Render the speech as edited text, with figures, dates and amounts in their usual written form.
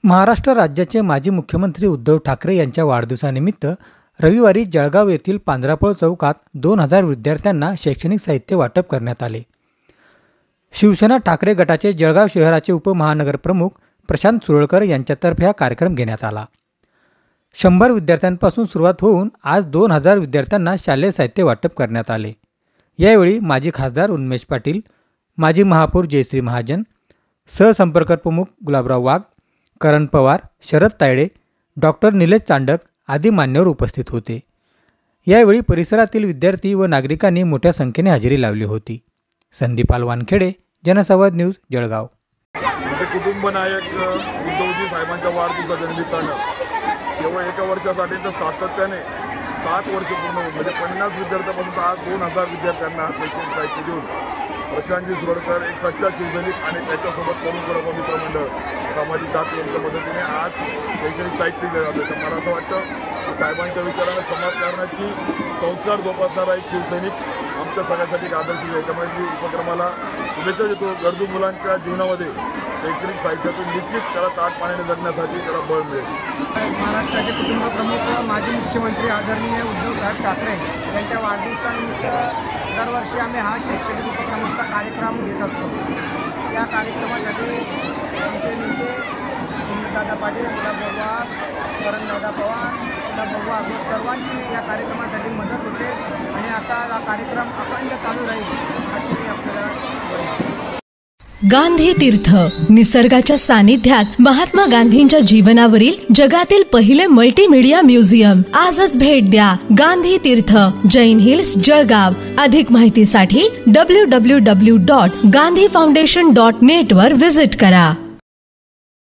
महाराष्ट्र राज्याचे माजी मुख्यमंत्री उद्धव ठाकरे यांच्या वाढदिवसानिमित्त रविवारी जळगाव येथील पांजरापळ चौकात 2000 विद्यार्थ्यांना शैक्षणिक साहित्य वाटप करण्यात आले। शिवसेना ठाकरे गटाचे जळगाव शहराचे उपमहानगरप्रमुख प्रशांत सुरळकर यांच्यातर्फे हा कार्यक्रम घेण्यात आला। 100 विद्यार्थ्यांपासून सुरुवात होऊन आज 2000 विद्यार्थ्यांना शालेय साहित्य वाटप करण्यात आले। यावेळी माजी खासदार उन्मेष पाटील, माजी महापौर जयश्री महाजन, सहसंपर्क प्रमुख गुलाबराव वाघ, करण पवार, शरद तायडे, डॉक्टर निलेश चांडक आदी मान्यवर उपस्थित होते। यावेळी परिसरातील विद्यार्थी व नागरिकांनी मोठ्या संख्येने हजेरी लावली होती। संदीप वानखेडे, जनसंवाद न्यूज, जळगाव। कुटुंब नायक उद्धवजी साहेबांच्या वाढदिवसाच्या निमित्तानं केवळ एका वर्षासाठी तर सातत्याने 7 वर्ष पूर्ण म्हणजे 50 विद्यार्थ्यांपासून आज 2000 विद्यार्थ्यांना शैक्षणिक साहित्य देऊन प्रशांतजी सुरळकर एक सच्चा शिवसैनिक आणि त्याच्यासोबत तरुण कुटुंब मित्रमंडळ सामाजिक दाते यांच्या मदतीने आज शैक्षणिक साहित्य दिलं जातं। तर मला असं वाटतं साहेबांच्या विचारानं समाजकारणाची संस्कार जोपासणारा एक शिवसैनिक आमच्या सगळ्यांसाठी एक आदर्श आहे। त्यामुळे मी उपक्रमाला शुभेच्छा देतो। गरजू मुलांच्या जीवनामध्ये शैक्षणिक साहित्यातून निश्चित त्याला ताट पाण्याने जगण्यासाठी त्याला बळ मिळेल। महाराष्ट्राचे कुटुंब प्रमुख माजी मुख्यमंत्री आदरणीय उद्धव साहेब ठाकरे यांच्या वाढदिवसानिमित्त दरवर्षी आम्ही हा शैक्षणिक उपक्रमाचा कार्यक्रम घेत असतो। या कार्यक्रमासाठी आमचे नेते दादा पाटील, गुलाबराव वाघ, करणदादा पवार, गुलाबराव वाघ सर्वांची या कार्यक्रमासाठी मदत होते आणि असा हा कार्यक्रम अखंड चालू राहील अशी मी आपल्याला। गांधी तीर्थ, निसर्गाच्या सानिध्यात महात्मा गांधींच्या जीवनावरील जगातील पहिले मल्टीमीडिया म्युझियम। आजच भेट द्या गांधी तीर्थ, जैन हिल्स, जळगाव। अधिक माहितीसाठी www.gandhifoundation.net वर व्हिजिट करा।